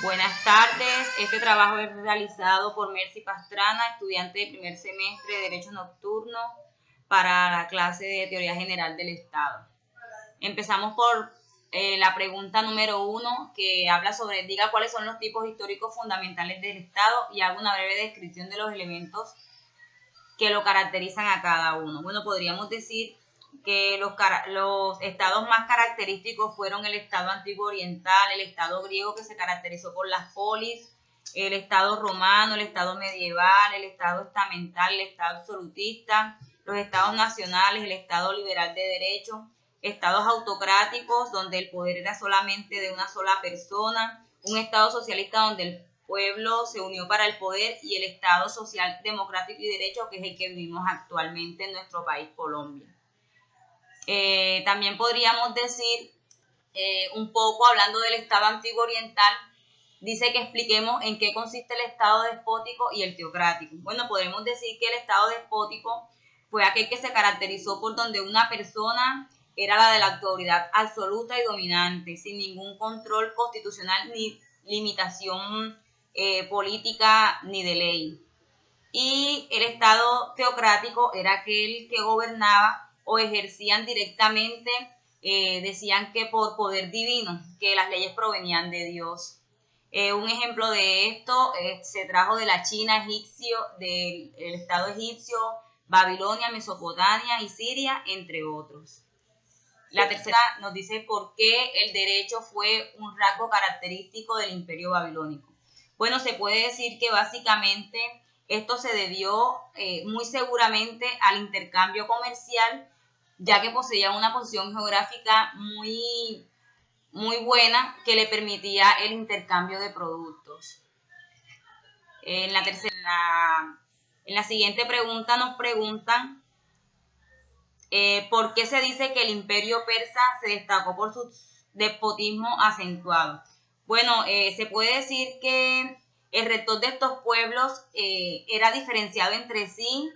Buenas tardes. Este trabajo es realizado por Mercy Pastrana, estudiante de primer semestre de Derecho Nocturno para la clase de Teoría General del Estado. Empezamos por la pregunta número 1, que habla sobre, diga cuáles son los tipos históricos fundamentales del Estado y haga una breve descripción de los elementos que lo caracterizan a cada uno. Bueno, podríamos decir que los estados más característicos fueron el estado antiguo oriental, el estado griego, que se caracterizó por las polis, el estado romano, el estado medieval, el estado estamental, el estado absolutista, los estados nacionales, el estado liberal de derecho, estados autocráticos donde el poder era solamente de una sola persona, un estado socialista donde el pueblo se unió para el poder, y el estado social, democrático y derecho, que es el que vivimos actualmente en nuestro país, Colombia. También podríamos decir, un poco hablando del estado antiguo oriental, dice que expliquemos en qué consiste el estado despótico y el teocrático. Bueno, podemos decir que el estado despótico fue aquel que se caracterizó por donde una persona era la de la autoridad absoluta y dominante, sin ningún control constitucional ni limitación política ni de ley. Y el estado teocrático era aquel que gobernaba o ejercían directamente, decían que por poder divino, que las leyes provenían de Dios. Un ejemplo de esto se trajo de la China egipcio, del estado egipcio, Babilonia, Mesopotamia y Siria, entre otros. La tercera nos dice por qué el derecho fue un rasgo característico del imperio babilónico. Bueno, se puede decir que básicamente esto se debió muy seguramente al intercambio comercial, ya que poseía una posición geográfica muy buena que le permitía el intercambio de productos. En la siguiente pregunta nos preguntan ¿por qué se dice que el imperio persa se destacó por su despotismo acentuado? Bueno, se puede decir que el rector de estos pueblos era diferenciado entre sí.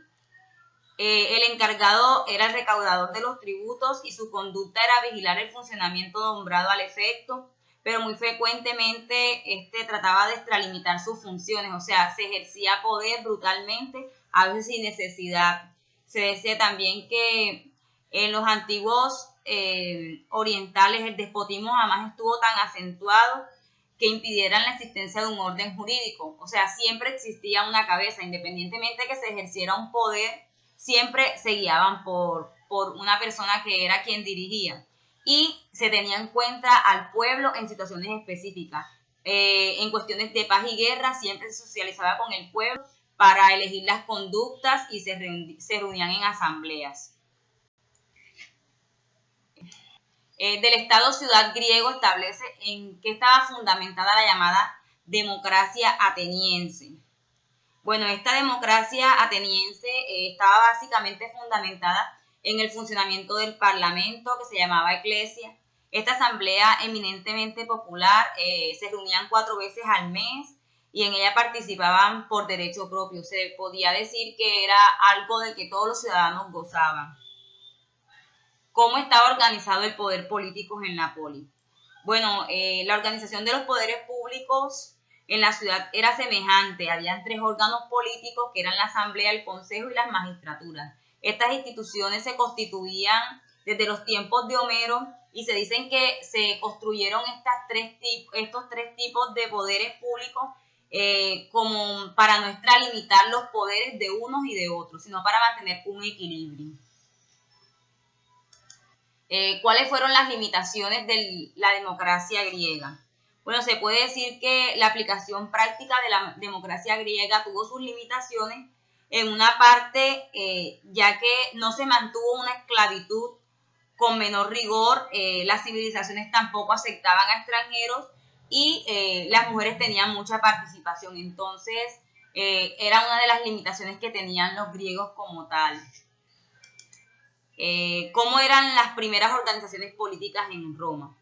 El encargado era el recaudador de los tributos y su conducta era vigilar el funcionamiento nombrado al efecto, pero muy frecuentemente trataba de extralimitar sus funciones, o sea, se ejercía poder brutalmente, a veces sin necesidad. Se decía también que en los antiguos orientales el despotismo jamás estuvo tan acentuado que impidieran la existencia de un orden jurídico, o sea, siempre existía una cabeza, independientemente de que se ejerciera un poder, siempre se guiaban por una persona que era quien dirigía, y se tenía en cuenta al pueblo en situaciones específicas. En cuestiones de paz y guerra siempre se socializaba con el pueblo para elegir las conductas y se reunían en asambleas. Del Estado ciudad griego establece en qué estaba fundamentada la llamada democracia ateniense. Bueno, esta democracia ateniense estaba básicamente fundamentada en el funcionamiento del parlamento, que se llamaba eclesia. Esta asamblea eminentemente popular se reunían 4 veces al mes y en ella participaban por derecho propio. Se podía decir que era algo de que todos los ciudadanos gozaban. ¿Cómo estaba organizado el poder político en la poli? Bueno, la organización de los poderes públicos en la ciudad era semejante. Habían 3 órganos políticos que eran la asamblea, el consejo y las magistraturas. Estas instituciones se constituían desde los tiempos de Homero y se dicen que se construyeron estos tres tipos de poderes públicos como para no extralimitar los poderes de unos y de otros, sino para mantener un equilibrio. ¿Cuáles fueron las limitaciones de la democracia griega? Bueno, se puede decir que la aplicación práctica de la democracia griega tuvo sus limitaciones en una parte, ya que no se mantuvo una esclavitud con menor rigor, las civilizaciones tampoco aceptaban a extranjeros y las mujeres tenían mucha participación. Entonces, era una de las limitaciones que tenían los griegos como tal. ¿Cómo eran las primeras organizaciones políticas en Roma?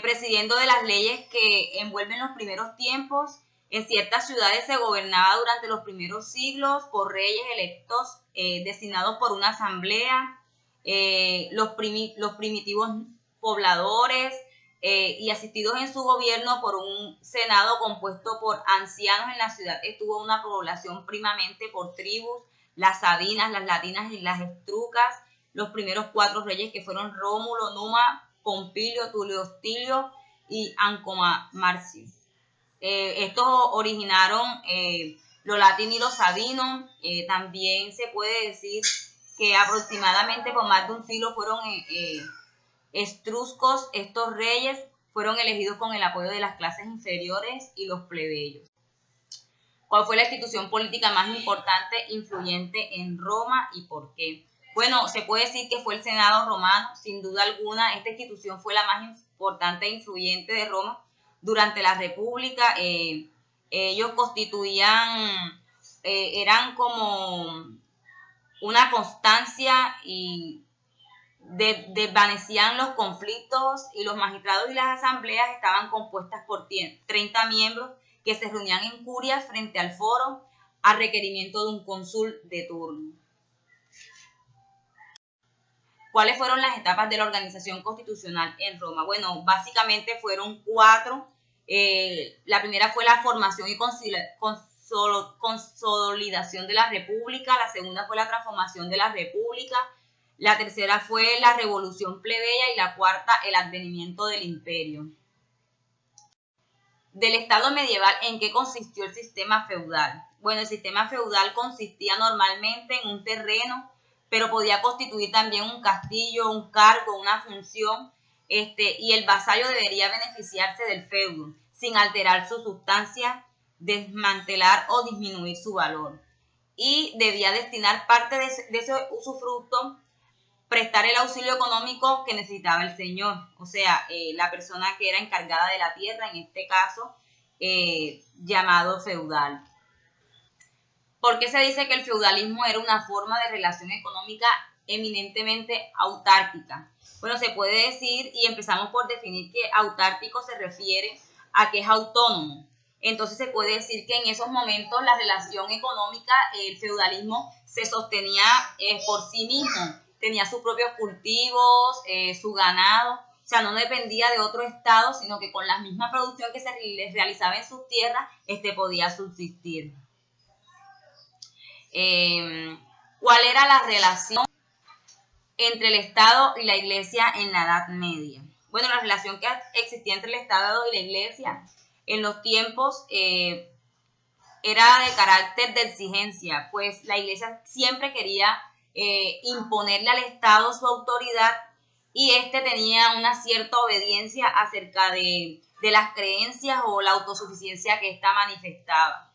Presidiendo de las leyes que envuelven los primeros tiempos, en ciertas ciudades se gobernaba durante los primeros siglos por reyes electos designados por una asamblea. Los primitivos pobladores y asistidos en su gobierno por un senado compuesto por ancianos. En la ciudad estuvo una población primamente por tribus, las sabinas, las latinas y las estrucas, los primeros 4 reyes que fueron Rómulo, Numa, Pompilio, Tulio Hostilio y Ancomarcio. Estos originaron los latinos y los sabinos. También se puede decir que aproximadamente por más de un siglo fueron etruscos. Estos reyes fueron elegidos con el apoyo de las clases inferiores y los plebeyos. ¿Cuál fue la institución política más importante, influyente en Roma y por qué? Bueno, se puede decir que fue el Senado romano, sin duda alguna. Esta institución fue la más importante e influyente de Roma durante la República. Ellos constituían, eran como una constancia y desvanecían los conflictos, y los magistrados y las asambleas estaban compuestas por 30 miembros que se reunían en curias frente al foro a requerimiento de un cónsul de turno. ¿Cuáles fueron las etapas de la organización constitucional en Roma? Bueno, básicamente fueron 4. La primera fue la formación y consolidación de la república. La segunda fue la transformación de la república. La tercera fue la revolución plebeya y la cuarta el advenimiento del imperio. Del estado medieval, ¿en qué consistió el sistema feudal? Bueno, el sistema feudal consistía normalmente en un terreno, pero podía constituir también un castillo, un cargo, una función, y el vasallo debería beneficiarse del feudo, sin alterar su sustancia, desmantelar o disminuir su valor. Y debía destinar parte de ese usufructo, prestar el auxilio económico que necesitaba el señor, o sea, la persona que era encargada de la tierra, en este caso, llamado feudal. ¿Por qué se dice que el feudalismo era una forma de relación económica eminentemente autárquica? Bueno, se puede decir, y empezamos por definir, que autárquico se refiere a que es autónomo. Entonces se puede decir que en esos momentos la relación económica, el feudalismo se sostenía por sí mismo. Tenía sus propios cultivos, su ganado, o sea, no dependía de otro estado, sino que con la misma producción que se realizaba en sus tierras, podía subsistir. ¿Cuál era la relación entre el Estado y la Iglesia en la Edad Media? Bueno, la relación que existía entre el Estado y la Iglesia en los tiempos era de carácter de exigencia, pues la Iglesia siempre quería imponerle al Estado su autoridad, y tenía una cierta obediencia acerca de las creencias o la autosuficiencia que ésta manifestaba.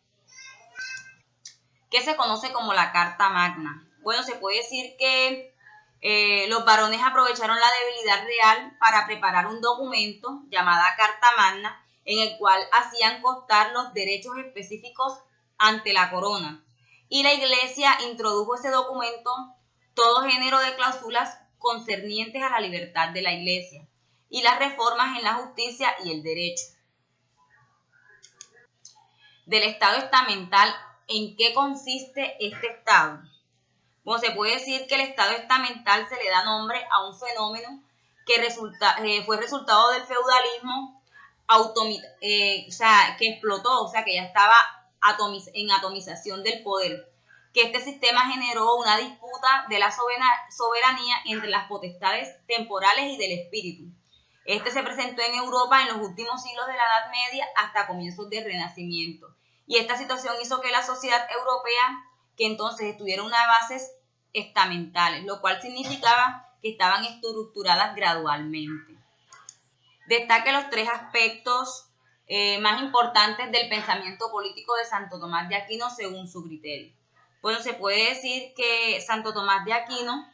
¿Qué se conoce como la Carta Magna? Bueno, se puede decir que los varones aprovecharon la debilidad real para preparar un documento llamada Carta Magna, en el cual hacían constar los derechos específicos ante la corona. Y la Iglesia introdujo ese documento todo género de cláusulas concernientes a la libertad de la Iglesia y las reformas en la justicia y el derecho. Del Estado estamental, ¿en qué consiste este Estado? Bueno, se puede decir que el Estado estamental se le da nombre a un fenómeno que fue resultado del feudalismo, que explotó, o sea, que ya estaba en atomización del poder, que este sistema generó una disputa de la soberanía entre las potestades temporales y del espíritu. Se presentó en Europa en los últimos siglos de la Edad Media hasta comienzos del Renacimiento. Y esta situación hizo que la sociedad europea, que entonces tuviera unas bases estamentales, lo cual significaba que estaban estructuradas gradualmente. Destaque los 3 aspectos más importantes del pensamiento político de Santo Tomás de Aquino según su criterio. Bueno, se puede decir que Santo Tomás de Aquino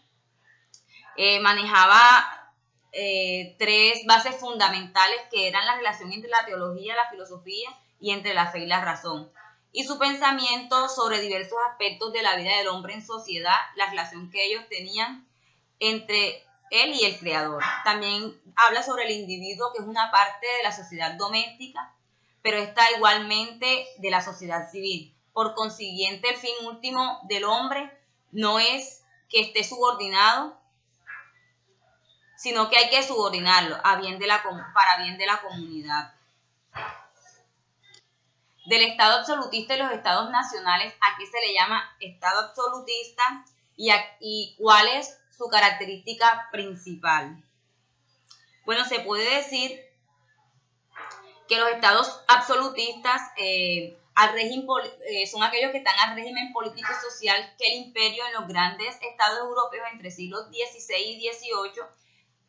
manejaba 3 bases fundamentales, que eran la relación entre la teología, la filosofía y entre la fe y la razón. Y su pensamiento sobre diversos aspectos de la vida del hombre en sociedad, la relación que ellos tenían entre él y el Creador. También habla sobre el individuo, que es una parte de la sociedad doméstica, pero está igualmente de la sociedad civil. Por consiguiente, el fin último del hombre no es que esté subordinado sino que hay que subordinarlo para bien de la comunidad. Del Estado absolutista y los estados nacionales, ¿a qué se le llama Estado absolutista y cuál es su característica principal? Bueno, se puede decir que los estados absolutistas son aquellos que están al régimen político y social que el imperio en los grandes estados europeos entre siglos XVI y XVIII,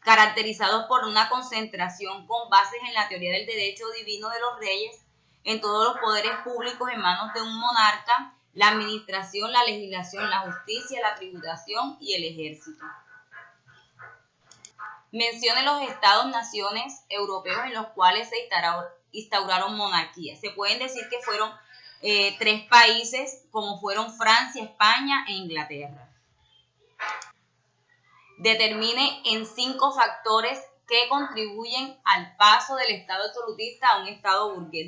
caracterizados por una concentración con bases en la teoría del derecho divino de los reyes, en todos los poderes públicos en manos de un monarca, la administración, la legislación, la justicia, la tributación y el ejército. Mencione los estados-naciones europeos en los cuales se instauraron monarquías. Se pueden decir que fueron 3 países, como fueron Francia, España e Inglaterra. Determine en 5 factores que contribuyen al paso del Estado absolutista a un Estado burgués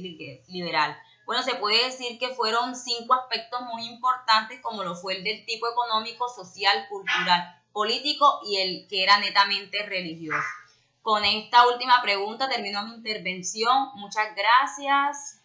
liberal. Bueno, se puede decir que fueron 5 aspectos muy importantes, como lo fue el del tipo económico, social, cultural, político y el que era netamente religioso. Con esta última pregunta termino mi intervención. Muchas gracias.